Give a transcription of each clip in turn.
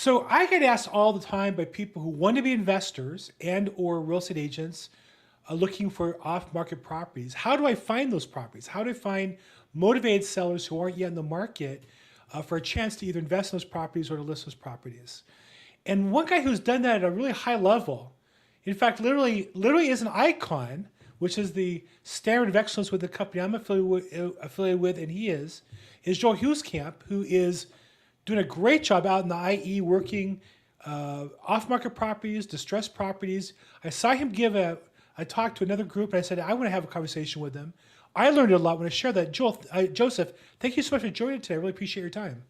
So I get asked all the time by people who want to be investors and or real estate agents looking for off-market properties. How do I find those properties? How do I find motivated sellers who aren't yet in the market for a chance to either invest in those properties or to list those properties? And one guy who's done that at a really high level, in fact, literally is an icon, which is the standard of excellence with the company I'm affiliated with, and he is Joe Huelskamp, who is doing a great job out in the IE working off-market properties, distressed properties. I saw him give I talked to another group, and I said, I want to have a conversation with them. I learned a lot when I shared that. Joseph, thank you so much for joining today. I really appreciate your time.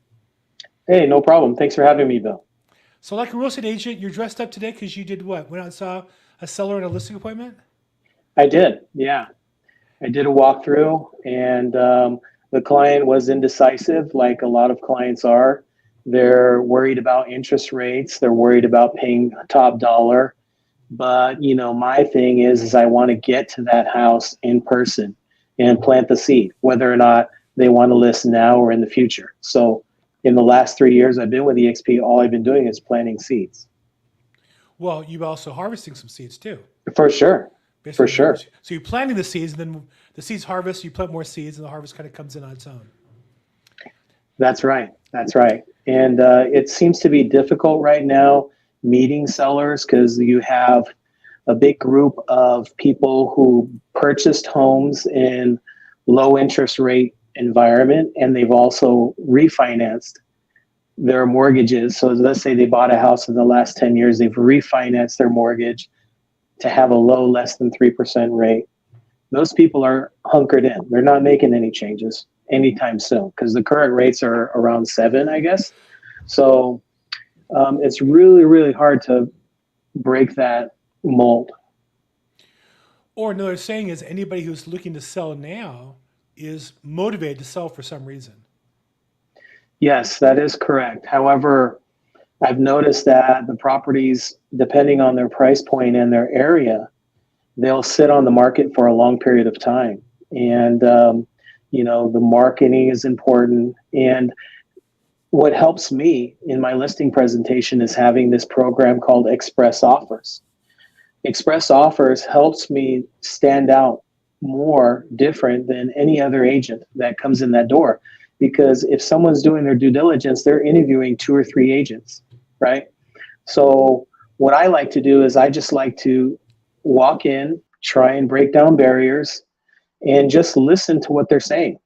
Hey, no problem. Thanks for having me, Bill. So like a real estate agent, you're dressed up today because you did what? Went out and saw a seller at a listing appointment? I did. Yeah. I did a walkthrough and the client was indecisive, like a lot of clients are. They're worried about interest rates. They're worried about paying top dollar. But, my thing is I want to get to that house in person and plant the seed, whether or not they want to list now or in the future. So in the last 3 years I've been with EXP, all I've been doing is planting seeds. Well, you're also harvesting some seeds too. For sure. For Basically, sure. so you're planting the seeds, and then the seeds harvest. You plant more seeds, and the harvest kind of comes in on its own. That's right. That's right. And it seems to be difficult right now meeting sellers because you have a big group of people who purchased homes in low interest rate environment and they've also refinanced their mortgages. So let's say they bought a house in the last 10 years, they've refinanced their mortgage to have a low less than 3% rate. Those people are hunkered in. They're not making any changes anytime soon because the current rates are around 7, I guess. So it's really, really hard to break that mold. Or another saying is anybody who's looking to sell now is motivated to sell for some reason. Yes, that is correct. However, I've noticed that the properties, depending on their price point and their area, they'll sit on the market for a long period of time. And, the marketing is important. And what helps me in my listing presentation is having this program called Express Offers. Express Offers helps me stand out more different than any other agent that comes in that door. Because if someone's doing their due diligence, they're interviewing 2 or 3 agents, right? So what I like to do is I just like to walk in, try and break down barriers, and just listen to what they're saying.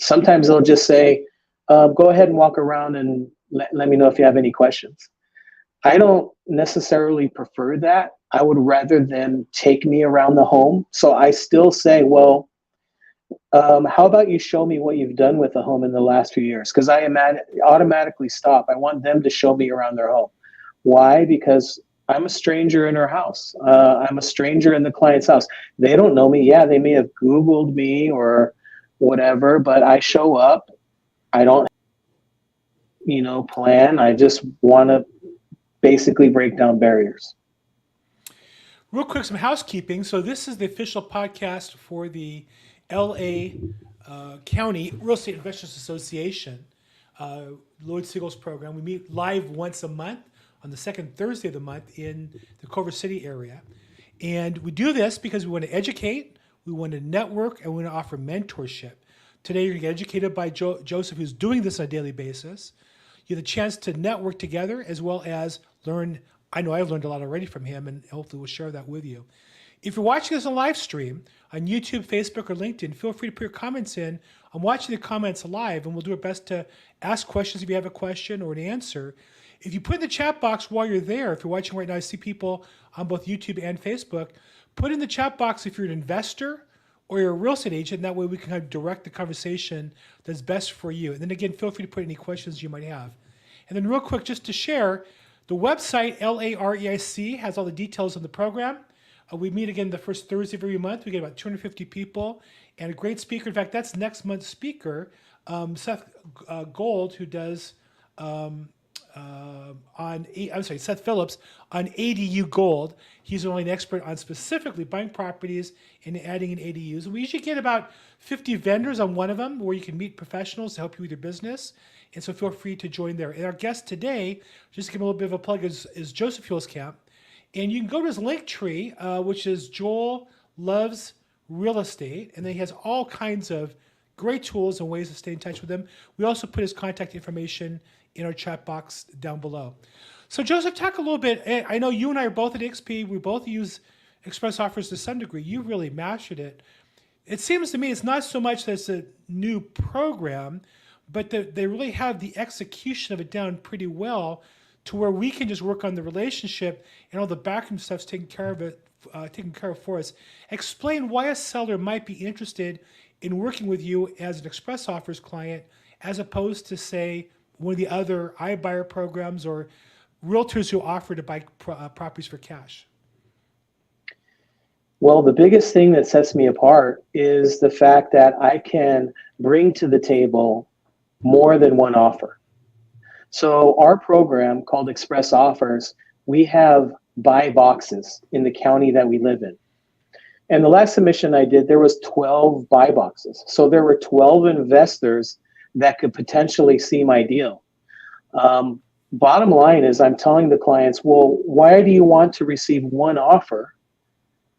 Sometimes they'll just say, go ahead and walk around and let me know if you have any questions. I don't necessarily prefer that. I would rather them take me around the home. So I still say, well, how about you show me what you've done with the home in the last few years? Because I automatically stop. I want them to show me around their home. Why? Because I'm a stranger in her house. I'm a stranger in the client's house. They don't know me. Yeah, they may have Googled me or whatever, but I show up. I don't, plan. I just want to basically break down barriers. Real quick, some housekeeping. So this is the official podcast for the LA County Real Estate Investors Association, Lloyd Siegel's program. We meet live once a month on the second Thursday of the month in the Culver City area. And we do this because we want to educate, we want to network, and we want to offer mentorship. Today, you're going to get educated by Joseph, who's doing this on a daily basis. You have the chance to network together as well as learn. I know I've learned a lot already from him, and hopefully we'll share that with you. If you're watching this on live stream on YouTube, Facebook, or LinkedIn, feel free to put your comments in. I'm watching the comments live, and we'll do our best to ask questions if you have a question or an answer. If you put in the chat box while you're there, if you're watching right now, I see people on both YouTube and Facebook, put in the chat box if you're an investor or you're a real estate agent, and that way we can kind of direct the conversation that's best for you. And then again, feel free to put any questions you might have. And then real quick, just to share, the website, LAREIC, has all the details of the program. We meet again the first Thursday of every month. We get about 250 people and a great speaker. In fact, that's next month's speaker, Seth Gold, who does Seth Phillips on ADU Gold. He's only an expert on specifically buying properties and adding in ADUs. And we usually get about 50 vendors on one of them where you can meet professionals to help you with your business. And so feel free to join there. And our guest today, just to give him a little bit of a plug, is Joseph Huelskamp. And you can go to his link tree, which is Joel Loves Real Estate. And then he has all kinds of great tools and ways to stay in touch with him. We also put his contact information in our chat box down below. So Joseph, talk a little bit. I know you and I are both at XP. We both use express offers to some degree. You really mastered it. It seems to me it's not so much that it's a new program, but that they really have the execution of it down pretty well to where we can just work on the relationship and all the backroom stuff's taken care of for us. Explain why a seller might be interested in working with you as an express offers client as opposed to, say, one of the other iBuyer programs or realtors who offer to buy properties for cash. Well, the biggest thing that sets me apart is the fact that I can bring to the table more than one offer. So our program called Express Offers, we have buy boxes in the county that we live in. And the last submission I did, there was 12 buy boxes. So there were 12 investors that could potentially see my deal. Bottom line is I'm telling the clients, well, why do you want to receive one offer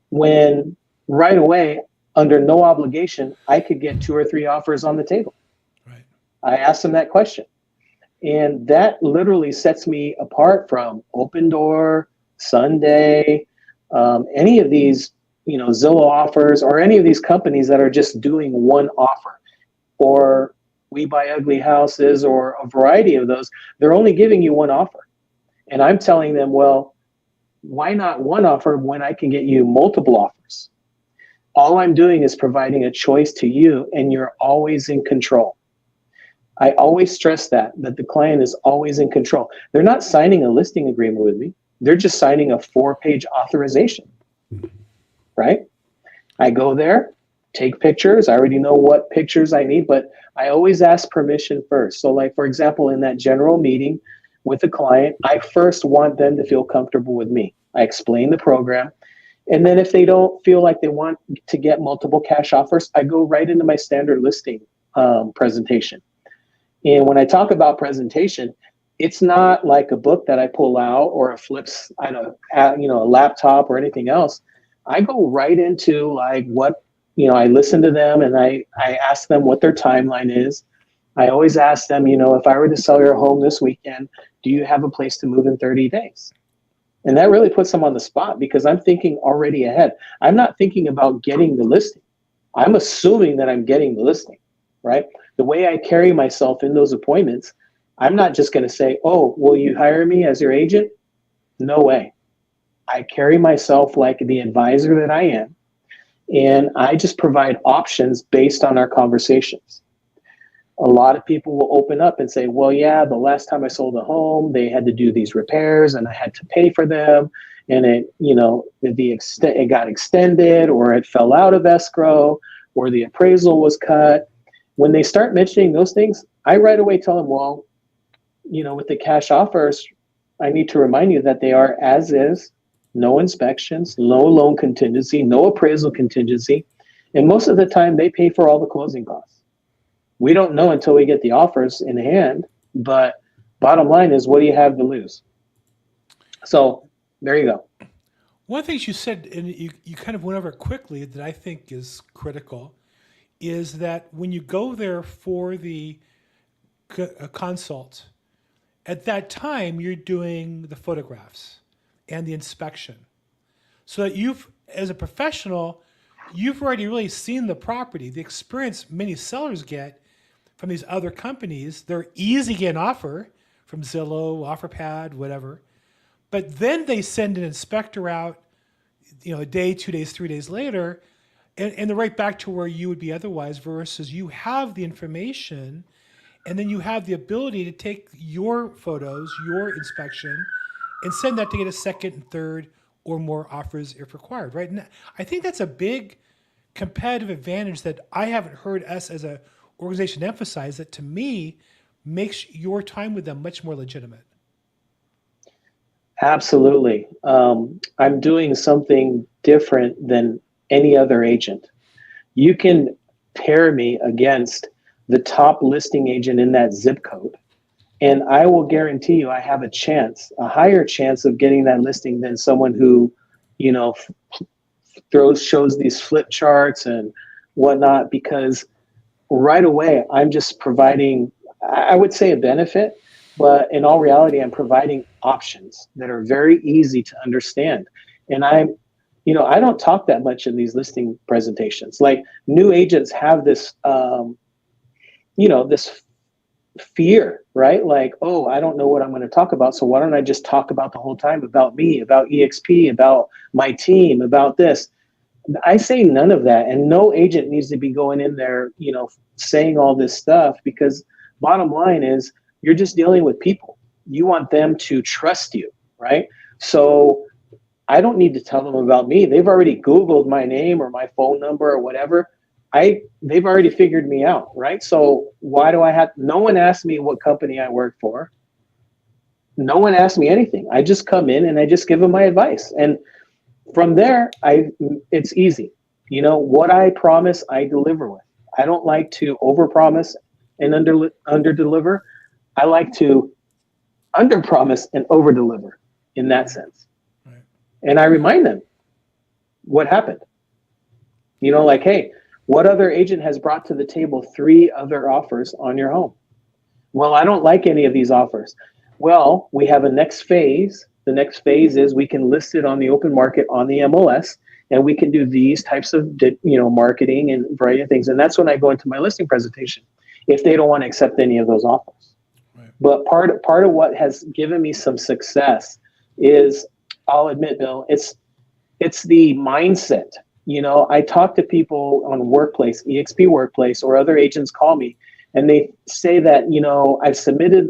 when right away, under no obligation, I could get 2 or 3 offers on the table? Right. I asked them that question. And that literally sets me apart from Open Door, Sunday, any of these, Zillow offers, or any of these companies that are just doing one offer, or We Buy Ugly Houses, or a variety of those. They're only giving you one offer. And I'm telling them, well, why not one offer when I can get you multiple offers? All I'm doing is providing a choice to you, and you're always in control. I always stress that the client is always in control. They're not signing a listing agreement with me. They're just signing a 4-page authorization, right? I go there, take pictures. I already know what pictures I need, but I always ask permission first. So like, for example, in that general meeting with the client, I first want them to feel comfortable with me. I explain the program. And then if they don't feel like they want to get multiple cash offers, I go right into my standard listing presentation. And when I talk about presentation, it's not like a book that I pull out or a flips, a laptop or anything else. I go right into like what, I listen to them and I ask them what their timeline is. I always ask them, if I were to sell your home this weekend, do you have a place to move in 30 days? And that really puts them on the spot because I'm thinking already ahead. I'm not thinking about getting the listing. I'm assuming that I'm getting the listing, right? The way I carry myself in those appointments, I'm not just going to say, oh, will you hire me as your agent? No way. I carry myself like the advisor that I am, and I just provide options based on our conversations. A lot of people will open up and say, well, yeah, the last time I sold a home, they had to do these repairs and I had to pay for them. And it got extended, or it fell out of escrow, or the appraisal was cut. When they start mentioning those things, I right away tell them, well, with the cash offers, I need to remind you that they are as is, no inspections, no loan contingency, no appraisal contingency. And most of the time they pay for all the closing costs. We don't know until we get the offers in hand, but bottom line is, what do you have to lose? So there you go. One of the things you said, and you kind of went over it quickly, that I think is critical, is that when you go there for the consult, at that time you're doing the photographs and the inspection. So that as a professional, you've already really seen the property. The experience many sellers get from these other companies, they're easy to get an offer from Zillow, OfferPad, whatever. But then they send an inspector out, a day, 2 days, 3 days later, and they're right back to where you would be otherwise, versus you have the information, and then you have the ability to take your photos, your inspection, and send that to get a second and third or more offers if required, right? And I think that's a big competitive advantage that I haven't heard us as a organization emphasize, that to me makes your time with them much more legitimate. Absolutely. I'm doing something different than any other agent. You can pair me against the top listing agent in that zip code, and I will guarantee you I have a chance, a higher chance of getting that listing than someone who, you know, shows these flip charts and whatnot, because right away I'm just providing, I would say, a benefit, but in all reality I'm providing options that are very easy to understand. And I don't talk that much in these listing presentations. Like, new agents have this this fear, right? Like, oh, I don't know what I'm going to talk about, so why don't I just talk about the whole time about me, about EXP, about my team, about this. I say none of that, and no agent needs to be going in there, saying all this stuff, because bottom line is you're just dealing with people. You want them to trust you, right? So I don't need to tell them about me. They've already Googled my name or my phone number or whatever. They've already figured me out, right? So why do I have? No one asked me what company I work for. No one asked me anything. I just come in and I just give them my advice, and from there, it's easy. What I promise, I deliver with. I don't like to overpromise and under deliver. I like to under promise and over deliver in that sense. Right. And I remind them what happened. Like, hey, what other agent has brought to the table 3 other offers on your home? Well, I don't like any of these offers. Well, we have a next phase. The next phase is we can list it on the open market on the MLS, and we can do these types of marketing and variety of things. And that's when I go into my listing presentation, if they don't want to accept any of those offers. Right. But part of what has given me some success is, I'll admit, Bill, it's the mindset. I talk to people on Workplace, EXP Workplace, or other agents call me, and they say that, I've submitted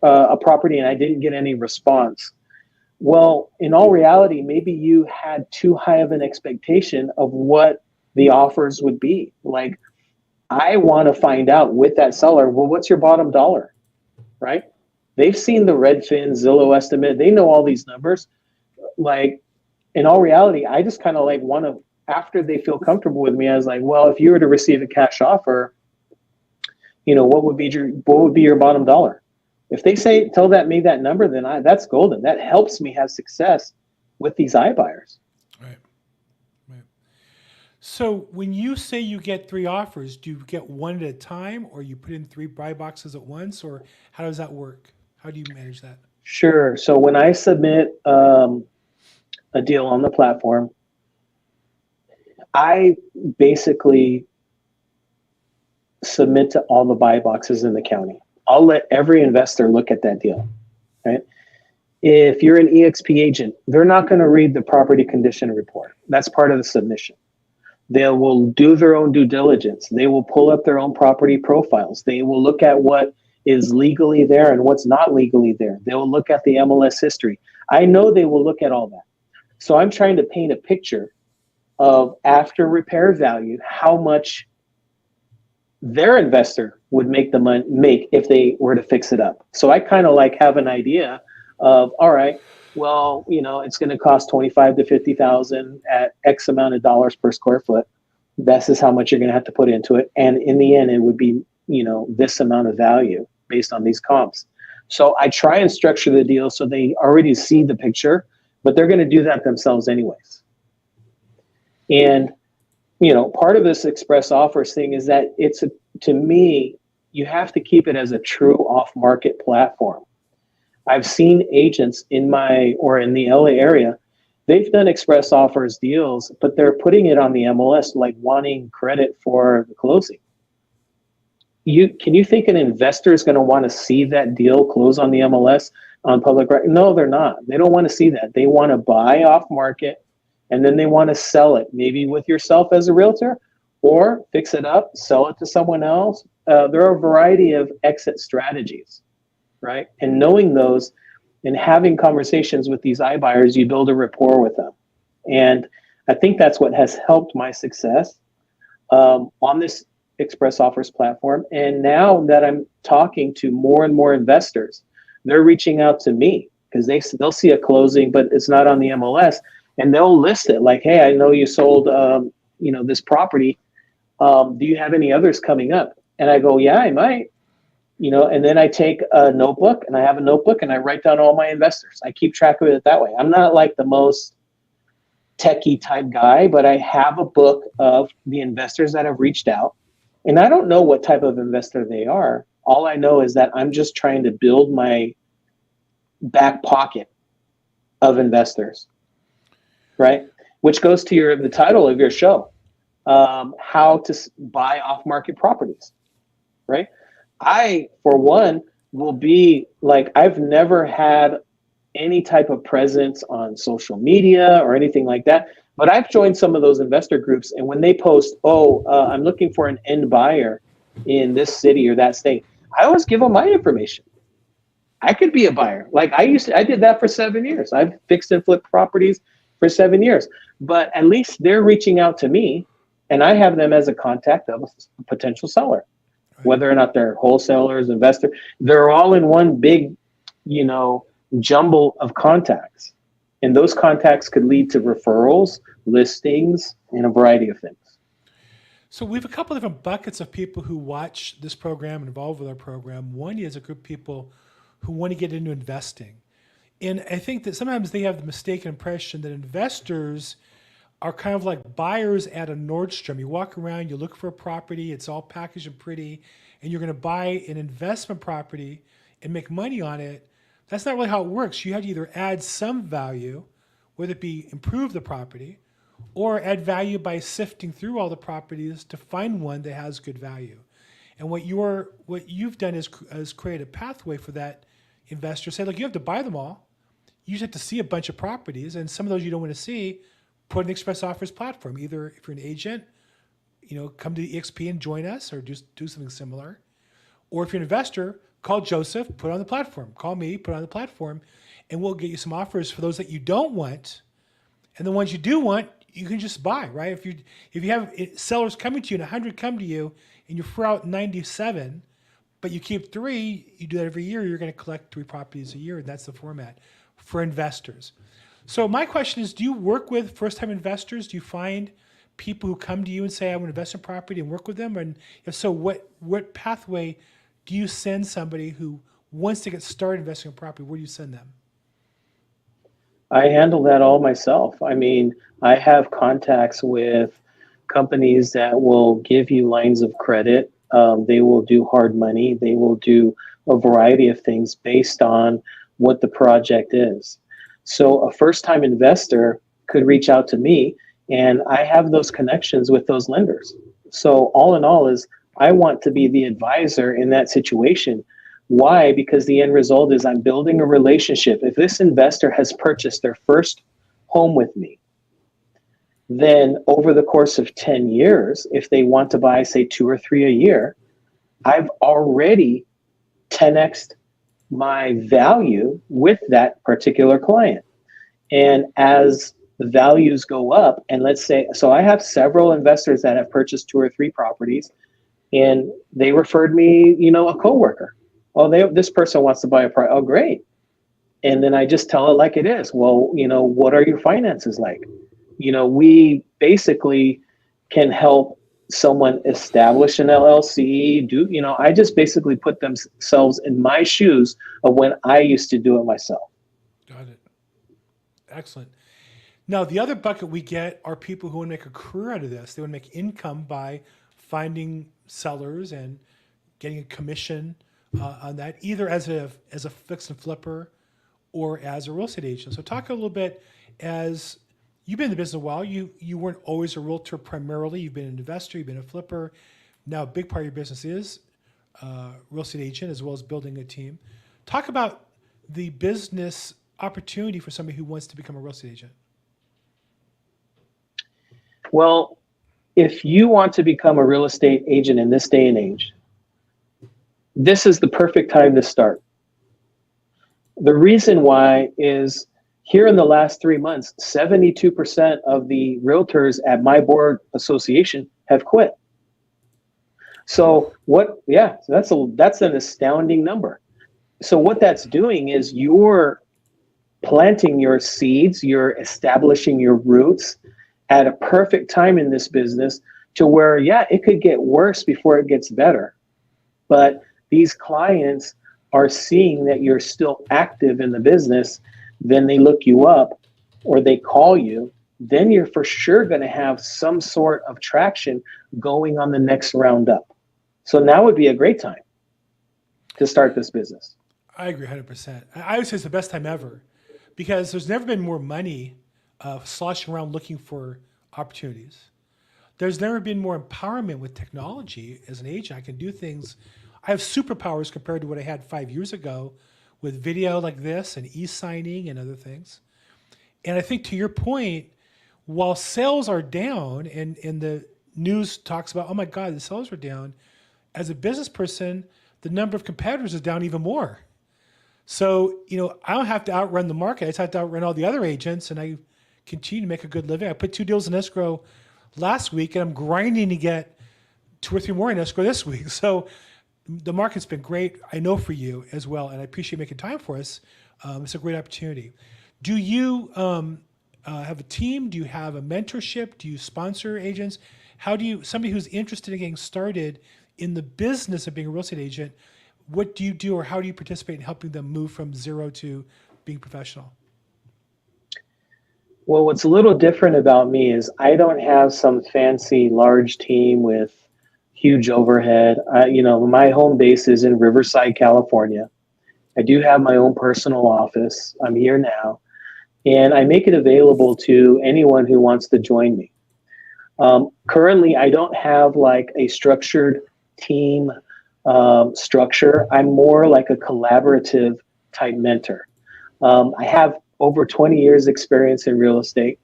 a property and I didn't get any response. Well, in all reality, maybe you had too high of an expectation of what the offers would be. Like, I want to find out with that seller, well, what's your bottom dollar, right? They've seen the Redfin, Zillow estimate. They know all these numbers. Like, in all reality, I just kind of like want to, after they feel comfortable with me, I was like, well, if you were to receive a cash offer, what would be your bottom dollar? If they tell me that number, then that's golden. That helps me have success with these iBuyers. Right. Right. So when you say you get 3 offers, do you get one at a time, or you put in 3 buy boxes at once, or how does that work? How do you manage that? Sure. So when I submit a deal on the platform, I basically submit to all the buy boxes in the county. I'll let every investor look at that deal, right? If you're an EXP agent, they're not going to read the property condition report. That's part of the submission. They will do their own due diligence. They will pull up their own property profiles. They will look at what is legally there and what's not legally there. They will look at the MLS history. I know they will look at all that. So I'm trying to paint a picture of, after repair value, how much their investor would make if they were to fix it up. So I kind of like have an idea of, all right, well, it's going to cost 25 to 50,000 at X amount of dollars per square foot. This is how much you're going to have to put into it. And in the end, it would be, this amount of value based on these comps. So I try and structure the deal so they already see the picture, but they're going to do that themselves anyways. And part of this express offers thing is that to me, you have to keep it as a true off-market platform. I've seen agents in the LA area, they've done express offers deals, but they're putting it on the MLS, like wanting credit for the closing. Can you think an investor is going to want to see that deal close on the MLS on public record? No, they're not. They don't want to see that. They want to buy off-market, and then they want to sell it, maybe with yourself as a realtor, or fix it up, sell it to someone else. There are a variety of exit strategies, right? And knowing those and having conversations with these iBuyers, you build a rapport with them. And I think that's what has helped my success on this express offers platform. And now that I'm talking to more and more investors, they're reaching out to me because they'll see a closing, but it's not on the MLS, and they'll list it like, hey, I know you sold this property. Do you have any others coming up? And I go, yeah, I might. And then I take a notebook, and I have a notebook, and I write down all my investors. I keep track of it that way. I'm not like the most techie type guy, but I have a book of the investors that have reached out. And I don't know what type of investor they are. All I know is that I'm just trying to build my back pocket of investors, right? Which goes to the title of your show, how to buy off-market properties, right? I, for one, will be like, I've never had any type of presence on social media or anything like that. But I've joined some of those investor groups, and when they post, I'm looking for an end buyer in this city or that state, I always give them my information. I could be a buyer. Like I did that for 7 years. I've fixed and flipped properties for 7 years. But at least they're reaching out to me, and I have them as a contact of a potential seller. Right. Whether or not they're wholesalers, investor, they're all in one big, jumble of contacts. And those contacts could lead to referrals, listings, and a variety of things. So we have a couple different buckets of people who watch this program and involved with our program. One is a group of people who want to get into investing. And I think that sometimes they have the mistaken impression that investors are kind of like buyers at a Nordstrom. You walk around, you look for a property, it's all packaged and pretty, and you're going to buy an investment property and make money on it. That's not really how it works. You have to either add some value, whether it be improve the property, or add value by sifting through all the properties to find one that has good value. And what you've done is create a pathway for that investor. Say, look, you have to buy them all. You just have to see a bunch of properties, and some of those you don't want to see, put an express offers platform. Either if you're an agent, come to the EXP and join us, or just do something similar. Or if you're an investor, call Joseph, put it on the platform. Call me, put it on the platform, and we'll get you some offers for those that you don't want. And the ones you do want, you can just buy, right? If you have sellers coming to you and 100 come to you, and you throw out 97, but you keep 3, you do that every year, you're going to collect 3 properties a year, and that's the format for investors. So my question is, do you work with first-time investors? Do you find people who come to you and say, I want to invest in property, and work with them? And if so, what pathway do you send somebody who wants to get started investing in property? Where do you send them? I handle that all myself. I mean, I have contacts with companies that will give you lines of credit. They will do hard money. They will do a variety of things based on what the project is. So a first-time investor could reach out to me, and I have those connections with those lenders. So all in all is I want to be the advisor in that situation. Why? Because the end result is I'm building a relationship. If this investor has purchased their first home with me, then over the course of 10 years, if they want to buy, say, 2 or 3 a year, I've already 10x'd my value with that particular client. And as the values go up, and let's say, so I have several investors that have purchased 2 or 3 properties, and they referred me, a coworker. Oh, this person wants to buy a property. Oh, great. And then I just tell it like it is. Well, what are your finances like? We basically can help someone establish an LLC, I just basically put themselves in my shoes of when I used to do it myself. Got it. Excellent. Now, the other bucket we get are people who want to make a career out of this. They want to make income by finding sellers and getting a commission on that, either as a fix and flipper or as a real estate agent. So talk a little bit, as you've been in the business a while. You weren't always a realtor primarily. You've been an investor. You've been a flipper. Now a big part of your business is real estate agent, as well as building a team. Talk about the business opportunity for somebody who wants to become a real estate agent. Well, if you want to become a real estate agent in this day and age, this is the perfect time to start. The reason why is here in the last 3 months, 72% of the realtors at my board association have quit. So that's an astounding number. So what that's doing is you're planting your seeds, you're establishing your roots at a perfect time in this business to where, yeah, it could get worse before it gets better. But these clients are seeing that you're still active in the business, then they look you up or they call you, then you're for sure going to have some sort of traction going on the next round up. So now would be a great time to start this business. I agree 100%. I would say it's the best time ever because there's never been more money sloshing around looking for opportunities. There's never been more empowerment with technology. As an agent, I can do things. I have superpowers compared to what I had 5 years ago with video like this and e-signing and other things. And I think to your point, while sales are down and the news talks about, oh my God, the sales are down, as a business person, the number of competitors is down even more. So, I don't have to outrun the market. I just have to outrun all the other agents, and I continue to make a good living. I put 2 deals in escrow last week, and I'm grinding to get 2 or 3 more in escrow this week. So the market's been great, I know, for you as well, and I appreciate making time for us. It's a great opportunity. Do you have a team? Do you have a mentorship? Do you sponsor agents? How do you, somebody who's interested in getting started in the business of being a real estate agent, what do you do, or how do you participate in helping them move from zero to being professional? Well, what's a little different about me is I don't have some fancy large team with huge overhead. My home base is in Riverside, California. I do have my own personal office. I'm here now, and I make it available to anyone who wants to join me. Currently, I don't have like a structured team structure. I'm more like a collaborative type mentor. I have over 20 years experience in real estate,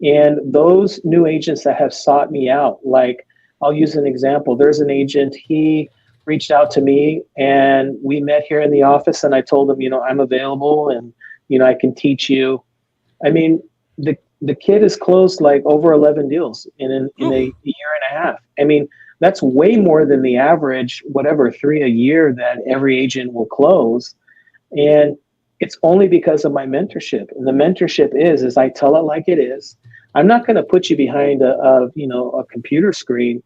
and those new agents that have sought me out, like I'll use an example. There's an agent, he reached out to me and we met here in the office, and I told him, I'm available and, I can teach you. I mean, the kid has closed like over 11 deals in a year and a half. I mean, that's way more than the average, 3 a year that every agent will close. And it's only because of my mentorship. And the mentorship is I tell it like it is. I'm not going to put you behind a computer screen.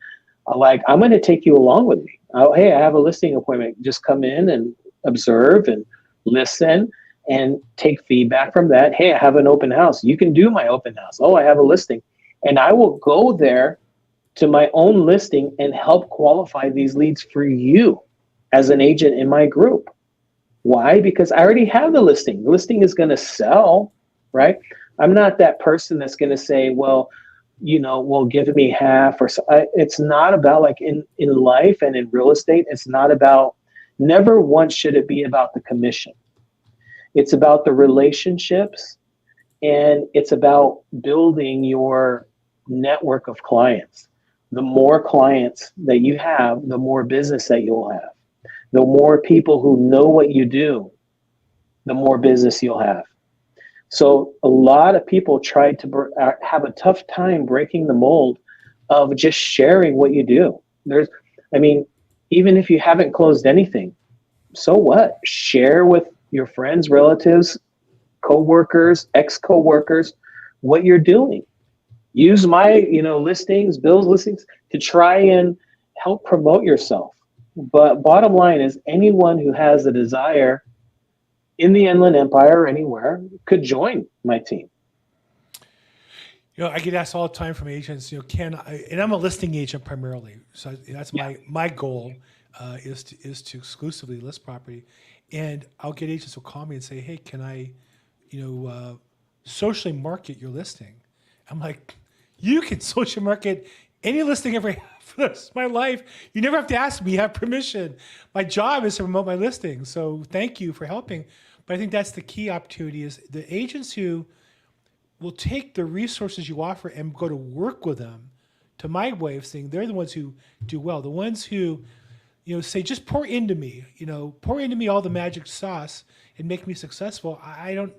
I'm going to take you along with me. Hey, I have a listing appointment. Just come in and observe and listen and take feedback from that. Hey, I have an open house. You can do my open house. Oh, I have a listing. And I will go there to my own listing and help qualify these leads for you as an agent in my group. Why? Because I already have the listing. The listing is going to sell, right? I'm not that person that's going to say, well, give me half or so. It's not about, like, in life and in real estate, it's not about, never once should it be about the commission. It's about the relationships, and it's about building your network of clients. The more clients that you have, the more business that you'll have. The more people who know what you do, the more business you'll have. So a lot of people try to have a tough time breaking the mold of just sharing what you do. Even if you haven't closed anything, so what? Share with your friends, relatives, co-workers, ex-co-workers, what you're doing. Use my, listings, Bill's listings, to try and help promote yourself. But bottom line is, anyone who has a desire in the Inland Empire or anywhere could join my team. I get asked all the time from agents, can I, and I'm a listing agent primarily. So that's my goal is to exclusively list property. And I'll get agents who call me and say, hey, can I, socially market your listing? I'm like, you can social market any listing ever for the rest of my life. You never have to ask me. You have permission. My job is to promote my listing. So thank you for helping. But I think that's the key opportunity, is the agents who will take the resources you offer and go to work with them. To my way of saying, they're the ones who do well. The ones who, say, just pour into me, pour into me all the magic sauce and make me successful. I don't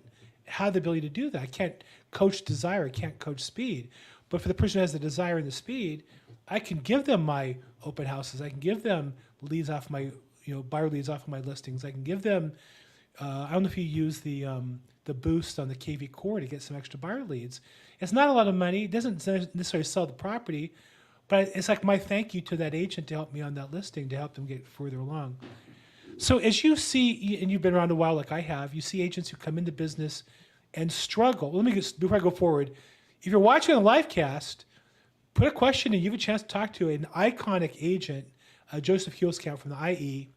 have the ability to do that. I can't coach desire. I can't coach speed. But for the person who has the desire and the speed, I can give them my open houses. I can give them leads off my, buyer leads off of my listings. I can give them, I don't know if you use the boost on the KV core to get some extra buyer leads. It's not a lot of money. It doesn't necessarily sell the property, but it's like my thank you to that agent to help me on that listing to help them get further along. So as you see, and you've been around a while like I have, you see agents who come into business and struggle. Let me just, before I go forward, if you're watching a live cast, put a question and you have a chance to talk to an iconic agent, Joseph Huelskamp from the IE,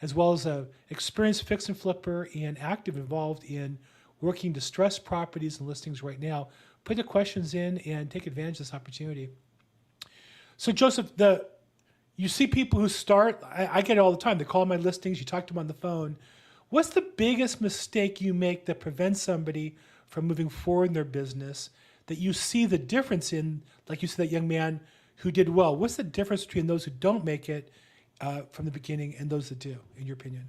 as well as a experienced fix and flipper and active involved in working distressed properties and listings right now. Put the questions in and take advantage of this opportunity. So Joseph, you see people who start, I get it all the time. They call my listings, you talk to them on the phone. What's the biggest mistake you make that prevents somebody from moving forward in their business that you see the difference in, like you said, that young man who did well? What's the difference between those who don't make it from the beginning and those that do, in your opinion?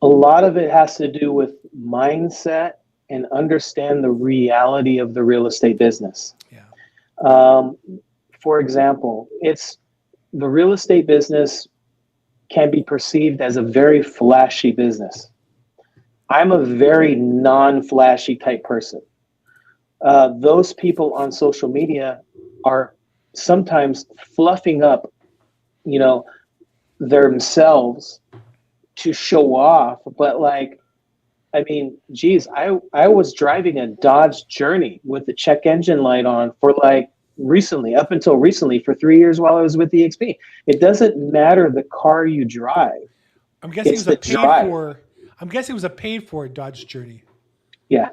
A lot of it has to do with mindset and understand the reality of the real estate business. Yeah. For example, the real estate business can be perceived as a very flashy business. I'm a very non-flashy type person. Those people on social media are sometimes fluffing up, themselves to show off. But geez, I was driving a Dodge Journey with the check engine light on for up until recently for 3 years while I was with EXP. It doesn't matter the car you drive. I'm guessing It's the drive. I'm guessing it was a paid for Dodge Journey. Yeah.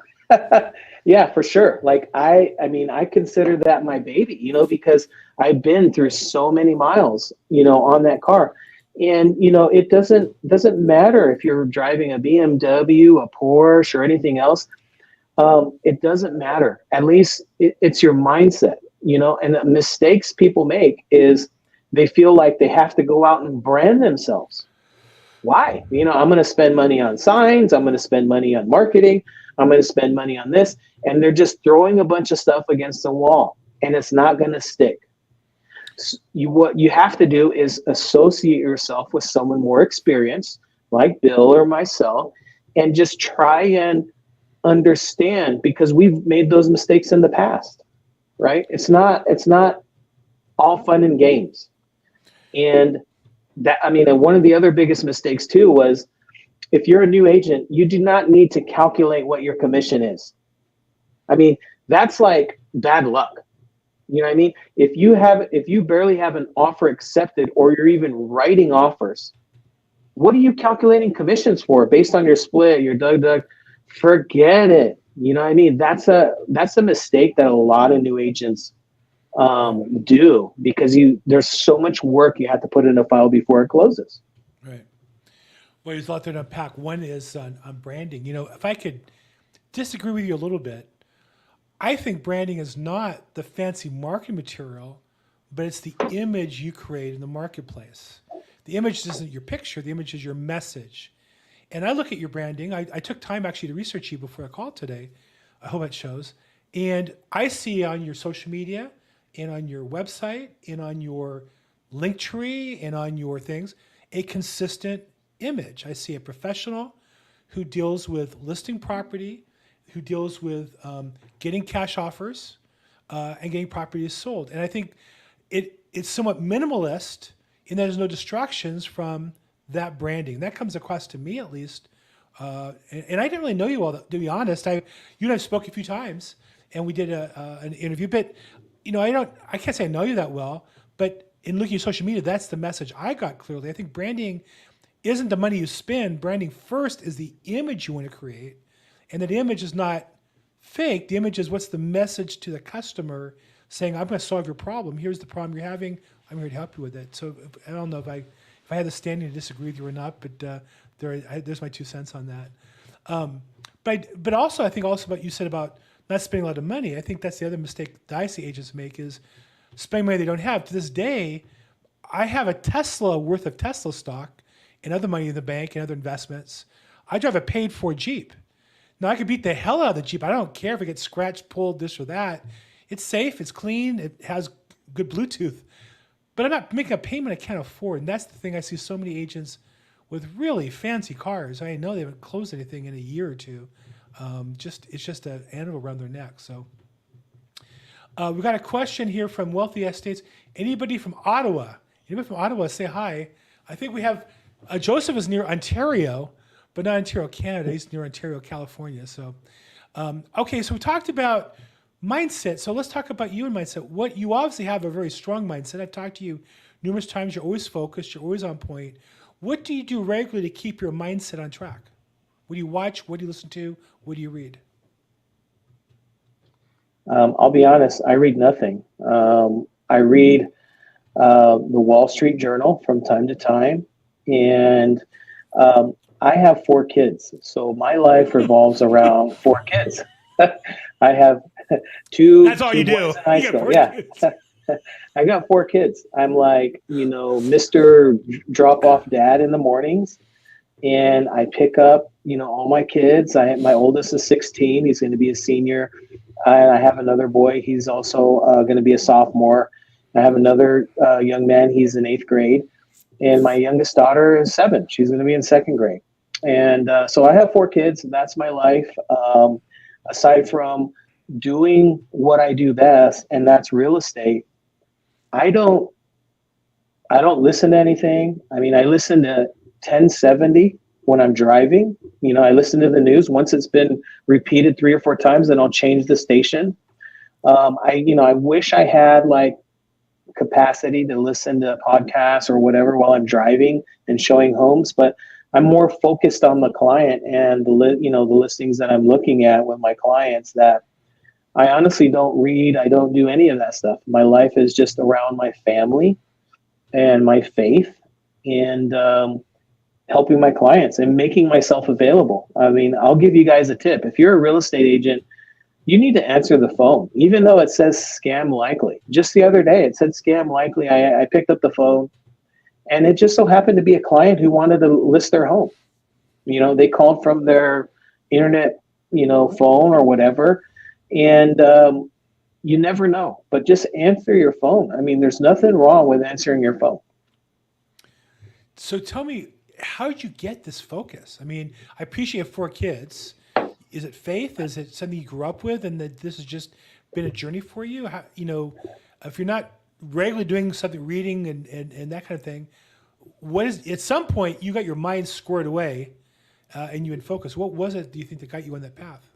Yeah, for sure. I consider that my baby, because I've been through so many miles, on that car. And, it doesn't matter if you're driving a BMW, a Porsche, or anything else. It doesn't matter. At least it's your mindset, and the mistakes people make is they feel like they have to go out and brand themselves. Why? I'm going to spend money on signs. I'm going to spend money on marketing. I'm going to spend money on this. And they're just throwing a bunch of stuff against the wall, and it's not going to stick. What you have to do is associate yourself with someone more experienced, like Bill or myself, and just try and understand, because we've made those mistakes in the past, right? It's not all fun and games. And and one of the other biggest mistakes too was, if you're a new agent, you do not need to calculate what your commission is. That's like bad luck. You know what I mean? If you barely have an offer accepted, or you're even writing offers, what are you calculating commissions for based on your split, your Doug? Forget it. You know what I mean? That's a mistake that a lot of new agents do, because there's so much work you have to put in a file before it closes. Right. Well, there's a lot there to unpack. One is on branding. If I could disagree with you a little bit, I think branding is not the fancy marketing material, but it's the image you create in the marketplace. The image isn't your picture. The image is your message. And I look at your branding. I took time actually to research you before I called today. I hope it shows. And I see on your social media and on your website and on your link tree and on your things, a consistent image. I see a professional who deals with listing property, who deals with getting cash offers and getting properties sold. And I think it's somewhat minimalist in that there's no distractions from that branding. That comes across to me, at least. And I didn't really know you all, to be honest. You and I spoke a few times, and we did an interview. But I can't say I know you that well. But in looking at social media, that's the message I got clearly. I think branding isn't the money you spend. Branding first is the image you want to create, and that image is not fake. The image is what's the message to the customer, saying, "I'm going to solve your problem. Here's the problem you're having. I'm here to help you with it." So I don't know if I had the standing to disagree with you or not, but there's my 2 cents on that. But also, I think also what you said about not spending a lot of money. I think that's the other mistake that I see agents make, is spending money they don't have. To this day, I have a Tesla worth of Tesla stock and other money in the bank and other investments. I drive a paid-for Jeep. Now, I could beat the hell out of the Jeep. I don't care if it gets scratched, pulled, this or that. It's safe. It's clean. It has good Bluetooth. But I'm not making a payment I can't afford. And that's the thing I see so many agents with really fancy cars. I know they haven't closed anything in a year or two. It's just an animal around their neck. So we got a question here from Wealthy Estates. Anybody from Ottawa? Anybody from Ottawa? Say hi. I think we have Joseph is near Ontario, but not Ontario, Canada. He's near Ontario, California. So okay, so we talked about mindset. So let's talk about you and mindset. What you obviously have a very strong mindset. I've talked to you numerous times. You're always focused. You're always on point. What do you do regularly to keep your mindset on track? What do you watch? What do you listen to? What do you read? I'll be honest, I read nothing. I read the Wall Street Journal from time to time, and I have 4 kids, so my life revolves around 4 kids. I have two That's all you boys do. in high You got school. 4 Yeah, kids. I got 4 kids. I'm like, Mr. Drop Off Dad in the mornings, and I pick up, all my kids. My oldest is 16. He's going to be a senior. And I have another boy. He's also going to be a sophomore. I have another young man. He's in 8th grade. And my youngest daughter is 7. She's going to be in 2nd grade. And so I have 4 kids. And that's my life. Aside from doing what I do best, and that's real estate, I don't listen to anything. I mean, I listen to 1070 when I'm driving. I listen to the news. Once it's been repeated 3 or 4 times, then I'll change the station. I wish I had like capacity to listen to podcasts or whatever while I'm driving and showing homes, but I'm more focused on the client and the listings that I'm looking at with my clients, that I honestly don't read. I don't do any of that stuff. My life is just around my family and my faith, and helping my clients and making myself available. I mean, I'll give you guys a tip. If you're a real estate agent, you need to answer the phone, even though it says scam likely. Just the other day, it said scam likely. I picked up the phone, and it just so happened to be a client who wanted to list their home. They called from their internet, phone or whatever. And you never know, but just answer your phone. I mean, there's nothing wrong with answering your phone. So tell me, how did you get this focus? I mean, I appreciate 4 kids. Is it faith? Is it something you grew up with, and that this has just been a journey for you? How, if you're not regularly doing something, reading and that kind of thing, what is, at some point you got your mind squared away and you in focus. What was it, do you think, that got you on that path?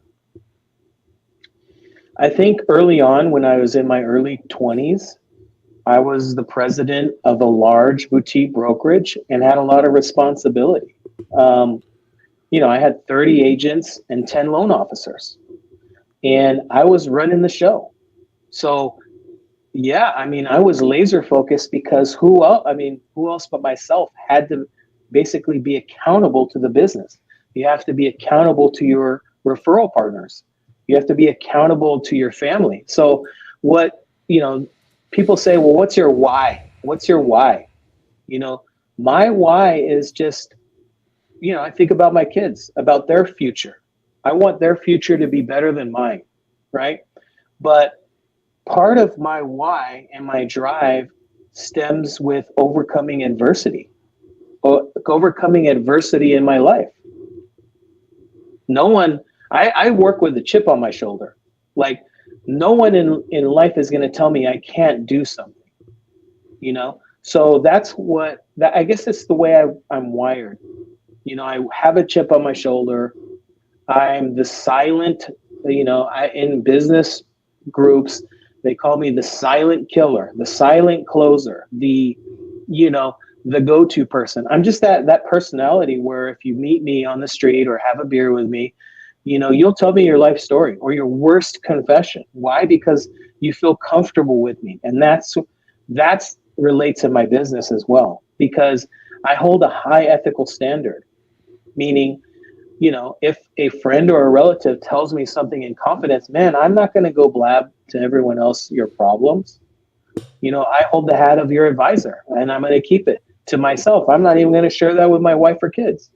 I think early on, when I was in my early 20s, I was the president of a large boutique brokerage and had a lot of responsibility. I had 30 agents and 10 loan officers, and I was running the show. So, yeah, I mean, I was laser focused, because who else but myself had to basically be accountable to the business. You have to be accountable to your referral partners. You have to be accountable to your family. So people say, well, what's your why? What's your why? My why is just, I think about my kids, about their future. I want their future to be better than mine, right? But part of my why and my drive stems with overcoming adversity in my life. I work with a chip on my shoulder. Like, no one in life is going to tell me I can't do something, So I guess it's the way I'm wired. I have a chip on my shoulder. I'm the silent, in business groups, they call me the silent killer, the silent closer, the go-to person. I'm just that personality where if you meet me on the street or have a beer with me, you'll tell me your life story or your worst confession. Why? Because you feel comfortable with me. And that's relates to my business as well, because I hold a high ethical standard, meaning, if a friend or a relative tells me something in confidence, man, I'm not going to go blab to everyone else your problems. I hold the hat of your advisor, and I'm going to keep it to myself. I'm not even going to share that with my wife or kids.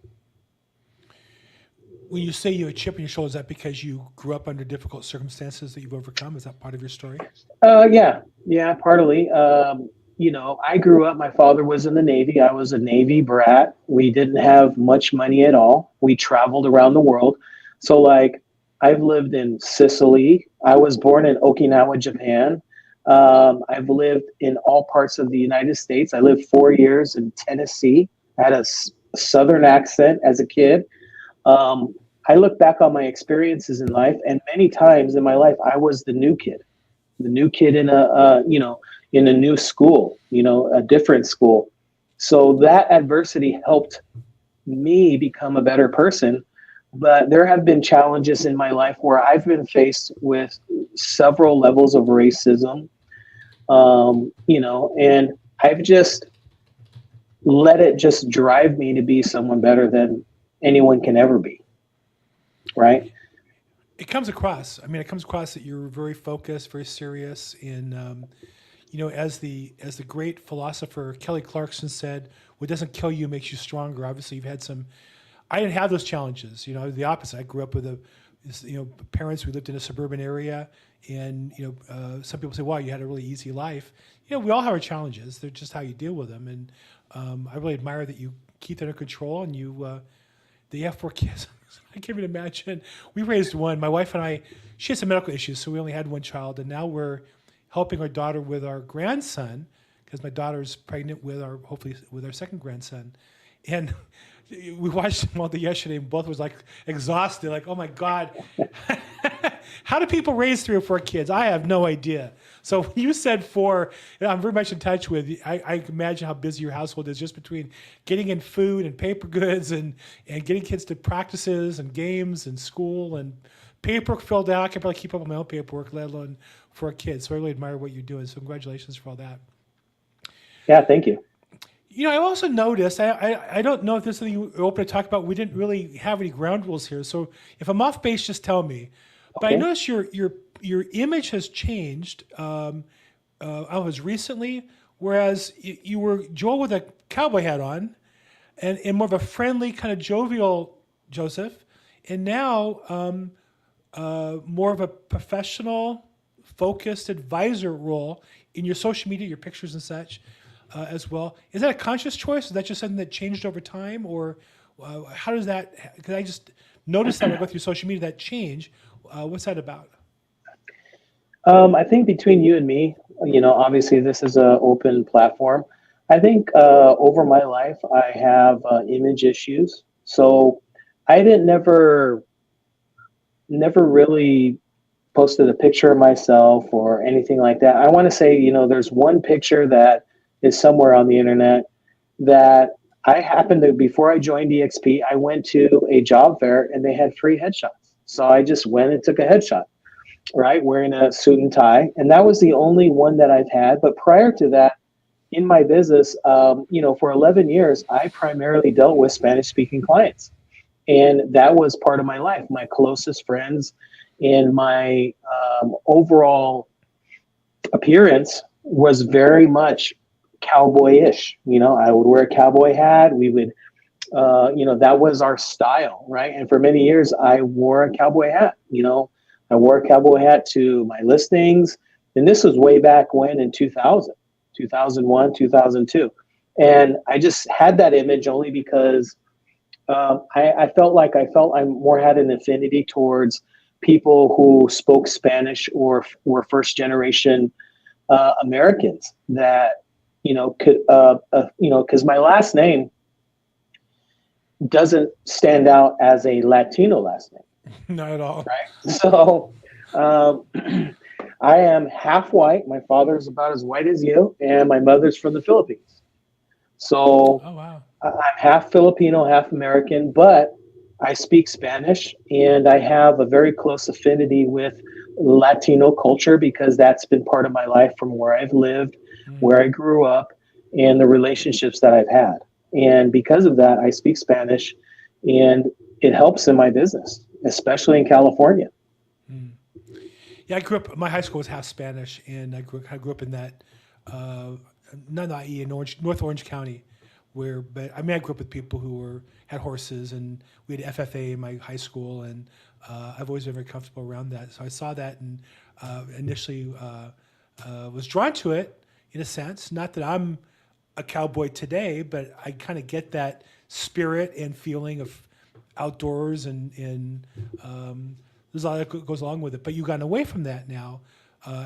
When you say you have a chip on your shoulder, is that because you grew up under difficult circumstances that you've overcome? Is that part of your story? Yeah, partly. I grew up, my father was in the Navy. I was a Navy brat. We didn't have much money at all. We traveled around the world. So, like, I've lived in Sicily. I was born in Okinawa, Japan. I've lived in all parts of the United States. I lived 4 years in Tennessee. I had a Southern accent as a kid. I look back on my experiences in life, and many times in my life, I was the new kid in in a new school, a different school. So that adversity helped me become a better person. But there have been challenges in my life where I've been faced with several levels of racism, and I've just let it just drive me to be someone better than anyone can ever be. Right. It comes across. I mean, it comes across that you're very focused, very serious. In as the great philosopher Kelly Clarkson said, "What doesn't kill you makes you stronger." Obviously, you've had some. I didn't have those challenges. The opposite. I grew up with parents. We lived in a suburban area, and some people say, "Wow, you had a really easy life." We all have our challenges. They're just how you deal with them, and I really admire that you keep that under control and that you have 4 kids. I can't even imagine. We raised one. My wife and I. She had some medical issues, so we only had one child, and now we're helping our daughter with our grandson because my daughter's pregnant hopefully with our second grandson, and we watched them all day yesterday, and both was like exhausted, like, oh my God. How do people raise 3 or 4 kids? I have no idea. So when you said 4, I'm very much in touch with you. I imagine how busy your household is just between getting in food and paper goods and getting kids to practices and games and school and paperwork filled out. I can probably keep up with my own paperwork, let alone 4 kids. So I really admire what you're doing. So congratulations for all that. Yeah. Thank you. I've also noticed, I don't know if this is something you're open to talk about. We didn't really have any ground rules here. So if I'm off base, just tell me. But I Okay. noticed your image has changed recently, whereas you were Joel with a cowboy hat on and more of a friendly, kind of jovial Joseph. And now more of a professional, focused advisor role in your social media, your pictures and such as well. Is that a conscious choice? Is that just something that changed over time? Or how does that, because I just noticed that when I go through social media, that change. What's that about? I think between you and me, obviously this is an open platform. I think over my life, I have image issues. So I didn't never really posted a picture of myself or anything like that. I want to say, there's one picture that is somewhere on the internet that I happened to, before I joined EXP, I went to a job fair and they had free headshots. So I just went and took a headshot, right, wearing a suit and tie. And that was the only one that I've had. But prior to that, in my business, for 11 years, I primarily dealt with Spanish speaking clients. And that was part of my life. My closest friends and my overall appearance was very much cowboyish. I would wear a cowboy hat. We would, that was our style, right? And for many years, I wore a cowboy hat. I wore a cowboy hat to my listings. And this was way back when in 2000, 2001, 2002. And I just had that image only because I felt I more had an affinity towards people who spoke Spanish or were first generation Americans that, could, because my last name doesn't stand out as a Latino last name. Not at all. Right. So I am half white. My father's about as white as you, and my mother's from the Philippines. So Oh, wow. I'm half Filipino, half American, but I speak Spanish and I have a very close affinity with Latino culture because that's been part of my life from where I've lived, where I grew up, and the relationships that I've had. And because of that, I speak Spanish and it helps in my business, especially in California. Yeah, I grew up. My high school was half Spanish, and I grew up in that, not in North Orange County, but I grew up with people who had horses, and we had FFA in my high school, and I've always been very comfortable around that. So I saw that, and initially was drawn to it, in a sense. Not that I'm a cowboy today, but I kind of get that spirit and feeling of outdoors and there's a lot that goes along with it. But you've gotten away from that now.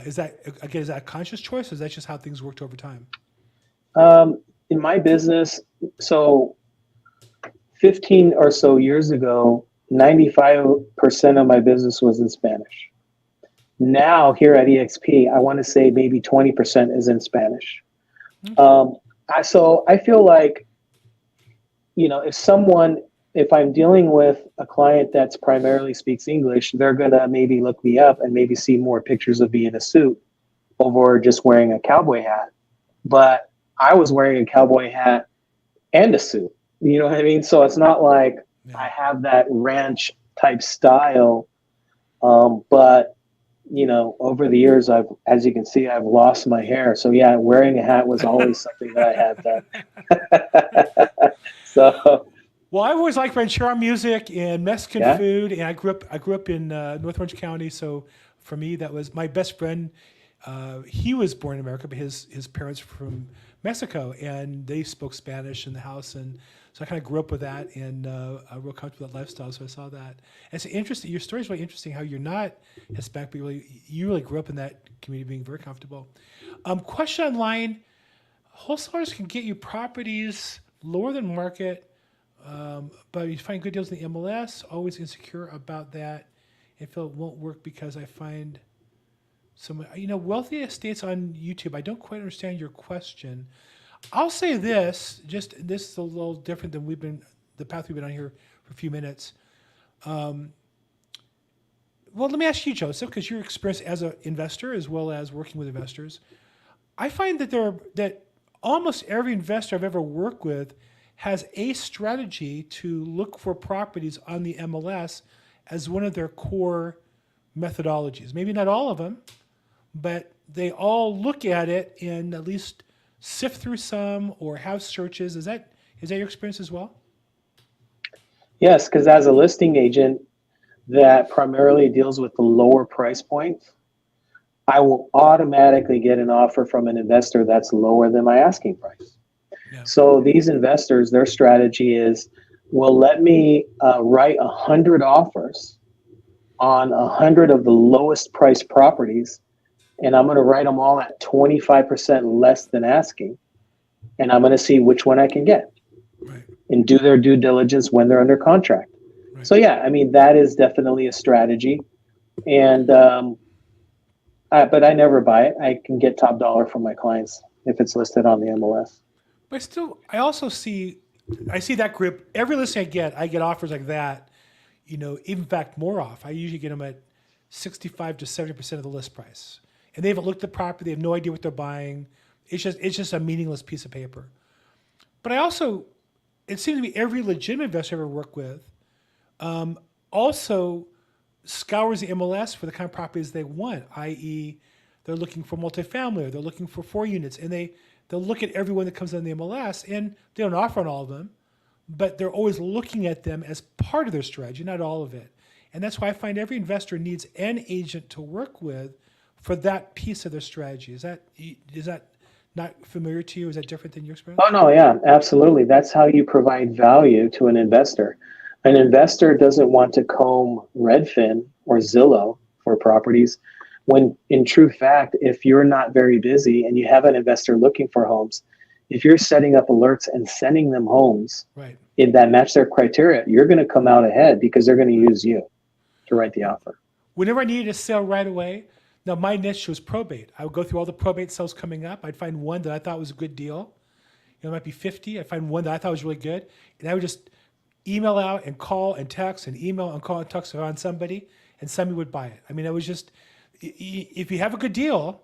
Is that a conscious choice, or is that just how things worked over time? In my business, so 15 or so years ago, 95% of my business was in Spanish. Now here at EXP, I want to say maybe 20% is in Spanish. So I feel like, if I'm dealing with a client that's primarily speaks English, they're going to maybe look me up and maybe see more pictures of me in a suit over just wearing a cowboy hat. But I was wearing a cowboy hat and a suit. You know what I mean? So it's not like I have that ranch type style. But over the years, as you can see, I've lost my hair. So yeah, wearing a hat was always something that I have done. So Well, I always liked ranchero music and Mexican yeah, food, and I grew up in North Orange County. So for me, that was my best friend. He was born in America, but his parents were from Mexico, and they spoke Spanish in the house, and so I kind of grew up with that, and I real comfortable with that lifestyle. So I saw that. And it's interesting. Your story is really interesting. How you're not Hispanic, but you really grew up in that community, being very comfortable. Question online: wholesalers can get you properties lower than market. But you find good deals in the MLS, always insecure about that, and feel it won't work because I find some, wealthy estates on YouTube. I don't quite understand your question. I'll say this, this is a little different than the path we've been on here for a few minutes. Well, let me ask you, Joseph, because your experience as an investor as well as working with investors, I find that almost every investor I've ever worked with has a strategy to look for properties on the MLS as one of their core methodologies. Maybe not all of them, but they all look at it and at least sift through some or have searches. Is that your experience as well? yes, because as a listing agent that primarily deals with the lower price point, I will automatically get an offer from an investor that's lower than my asking price. Yeah. So these investors, their strategy is, well, let me write 100 offers on 100 of the lowest priced properties, and I'm going to write them all at 25% less than asking, and I'm going to see which one I can get, Right. and do their due diligence when they're under contract. Right. So yeah, I mean, that is definitely a strategy, and but I never buy it. I can get top dollar from my clients if it's listed on the MLS. But still, I see that group. Every listing I get offers like that. In fact, more off. I usually get them at 65 to 70% of the list price, and they haven't looked at the property. They have no idea what they're buying. It's just a meaningless piece of paper. But it seems to me every legitimate investor I ever worked with, also scours the MLS for the kind of properties they want. I.e., they're looking for multifamily, or they're looking for 4 units, and they'll look at everyone that comes on the MLS, and they don't offer on all of them, but they're always looking at them as part of their strategy, not all of it. And that's why I find every investor needs an agent to work with for that piece of their strategy. Is that not familiar to you? Is that different than your experience? Oh, no, yeah, absolutely. That's how you provide value to an investor. An investor doesn't want to comb Redfin or Zillow for properties, when in true fact, if you're not very busy and you have an investor looking for homes, if you're setting up alerts and sending them homes Right. that match their criteria, you're going to come out ahead because they're going to use you to write the offer. Whenever I needed a sale right away, now my niche was probate. I would go through all the probate sales coming up. I'd find one that I thought was a good deal. It might be 50. I'd find one that I thought was really good. And I would just email out and call and text and email and call and text on somebody, and somebody would buy it. I mean, it was just, if you have a good deal,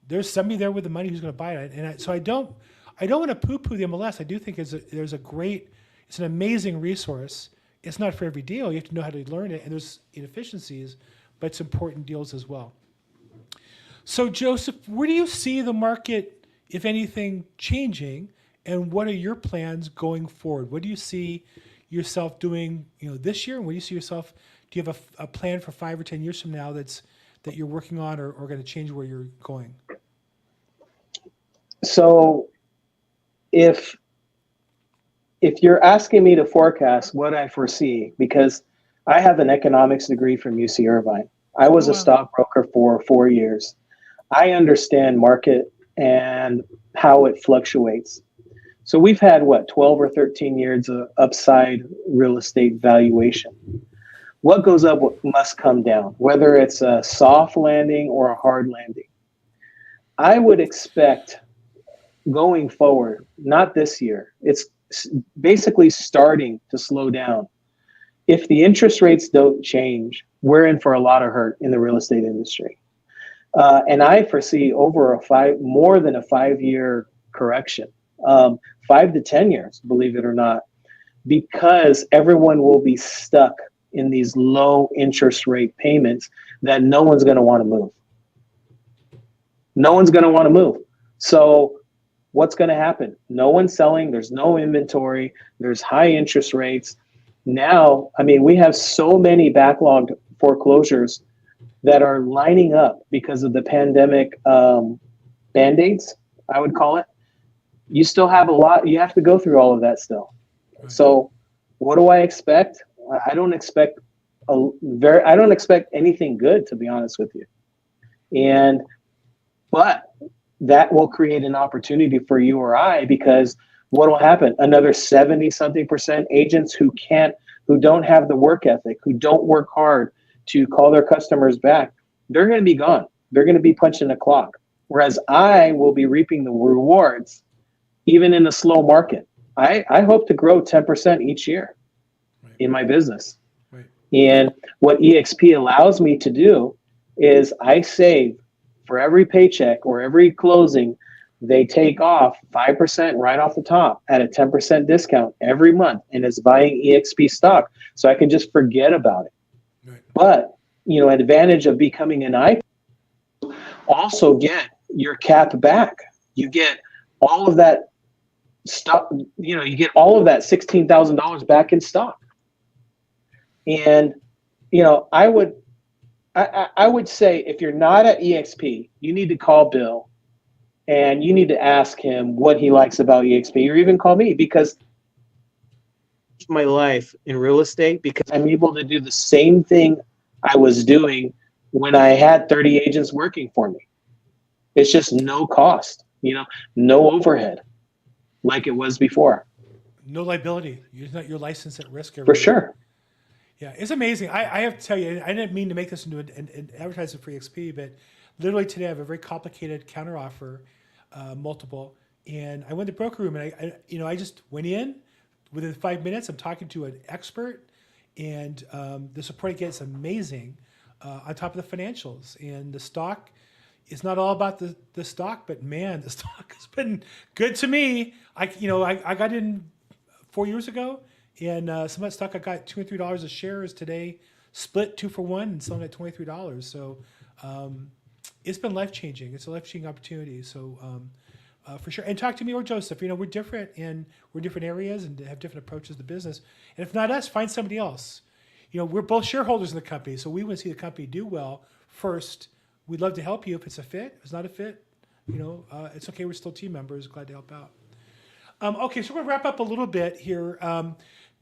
there's somebody there with the money who's going to buy it. And so I don't want to poo-poo the MLS. I do think it's an amazing resource. It's not for every deal. You have to know how to learn it, and there's inefficiencies, but it's important deals as well. So Joseph, where do you see the market, if anything, changing, and what are your plans going forward? What do you see yourself doing, this year, and what do you see yourself? Do you have a plan for 5 or 10 years from now that you're working on, or going to change where you're going? So if you're asking me to forecast what I foresee, because I have an economics degree from UC Irvine, I Oh was a wow. stockbroker for 4 years. I understand market and how it fluctuates. So we've had what, 12 or 13 years of upside real estate valuation. What goes up must come down, whether it's a soft landing or a hard landing. I would expect going forward, not this year, it's basically starting to slow down. If the interest rates don't change, we're in for a lot of hurt in the real estate industry. And I foresee over more than a 5 year correction, 5 to 10 years, believe it or not, because everyone will be stuck in these low interest rate payments that no one's going to want to move. No one's going to want to move. So what's going to happen? No one's selling. There's no inventory. There's high interest rates. Now, I mean, we have so many backlogged foreclosures that are lining up because of the pandemic band-aids, I would call it. You still have a lot. You have to go through all of that still. Right. So what do I expect? I don't expect I don't expect anything good, to be honest with you. But that will create an opportunity for you or I, because what will happen? Another 70 something percent agents who don't have the work ethic, who don't work hard to call their customers back, they're going to be gone. They're going to be punching the clock. Whereas I will be reaping the rewards, even in a slow market. I hope to grow 10% each year in my business. Right. And what EXP allows me to do is I save for every paycheck or every closing, they take off 5% right off the top at a 10% discount every month, and it's buying EXP stock. So I can just forget about it. Right. But, advantage of becoming an I also get your cap back. You get all of that stock, you get all of that $16,000 back in stock. And, I would say if you're not at EXP, you need to call Bill and you need to ask him what he likes about EXP, or even call me, because my life in real estate, because I'm able to do the same thing I was doing when I had 30 agents working for me. It's just no cost, no overhead like it was before. No liability. You're not your license at risk. For sure. Yeah, it's amazing. I have to tell you, I didn't mean to make this into an advertisement for EXP, but literally today I have a very complicated counteroffer, multiple, and I went to the broker room and I just went in. Within 5 minutes, I'm talking to an expert, and the support I get is amazing. On top of the financials and the stock, it's not all about the stock, but man, the stock has been good to me. I got in 4 years ago. And some of that stock I got $2 and $3 a share is today split 2 for 1 and selling at $23. So it's been life changing. It's a life changing opportunity. So for sure. And talk to me or Joseph. We're different and we're different areas and have different approaches to business. And if not us, find somebody else. We're both shareholders in the company, so we want to see the company do well first. We'd love to help you if it's a fit. If it's not a fit, it's okay. We're still team members. Glad to help out. Okay, so we're gonna wrap up a little bit here.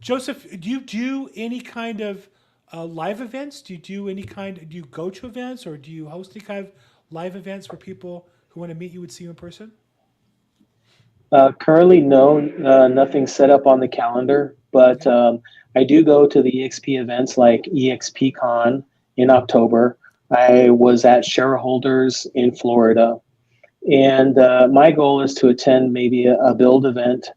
Joseph, do you do any kind of live events? Do you go to events, or do you host any kind of live events where people who want to meet you would see you in person? Currently, no, nothing set up on the calendar, but I do go to the EXP events like EXPCon in October. I was at Shareholders in Florida, and my goal is to attend maybe a build event,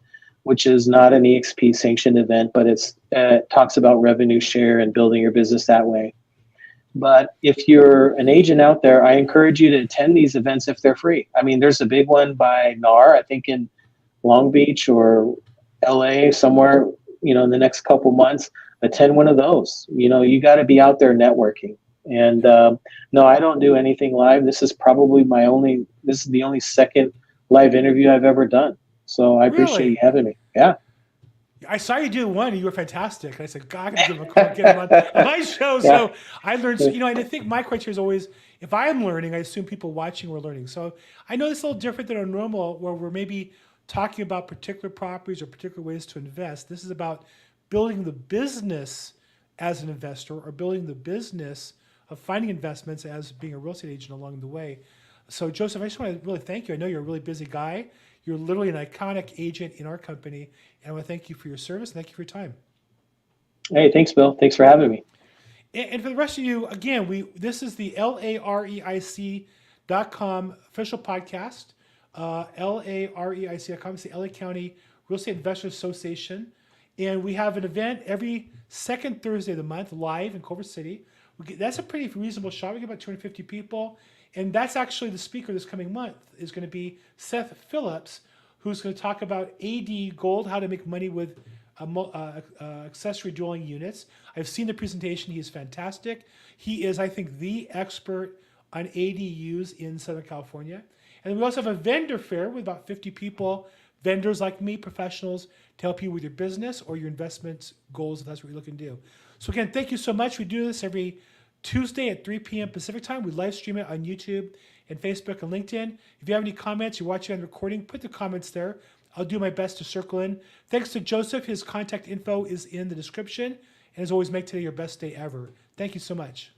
which is not an EXP sanctioned event, but it talks about revenue share and building your business that way. But if you're an agent out there, I encourage you to attend these events if they're free. I mean, there's a big one by NAR, I think in Long Beach or LA somewhere, in the next couple months. Attend one of those. You got to be out there networking. And no, I don't do anything live. This is probably this is the only second live interview I've ever done. So I appreciate you having me. Yeah. I saw you do one, and you were fantastic. And I said, God, I gotta give him a call, get him on my show. Yeah. So I learned, and I think my criteria is always, if I'm learning, I assume people watching were learning. So I know it's a little different than a normal, where we're maybe talking about particular properties or particular ways to invest. This is about building the business as an investor, or building the business of finding investments as being a real estate agent along the way. So Joseph, I just want to really thank you. I know you're a really busy guy. You're literally an iconic agent in our company, and I want to thank you for your service. And thank you for your time. Hey, thanks, Bill. Thanks for having me. And for the rest of you, again, this is the LAREIC.com official podcast. LAREIC.com. It's the LA County Real Estate Investors Association. And we have an event every second Thursday of the month live in Culver City. That's a pretty reasonable shot. We get about 250 people. And that's actually the speaker this coming month is going to be Seth Phillips, who's going to talk about AD Gold, how to make money with accessory dwelling units. I've seen the presentation. He is fantastic. He is, I think, the expert on ADUs in Southern California. And we also have a vendor fair with about 50 people, vendors like me, professionals, to help you with your business or your investment goals, if that's what you're looking to do. So again, thank you so much. We do this every Tuesday at 3 p.m. Pacific time. We live stream it on YouTube and Facebook and LinkedIn. If you have any comments, you're watching on the recording, put the comments there. I'll do my best to circle in. Thanks to Joseph. His contact info is in the description. And as always, make today your best day ever. Thank you so much.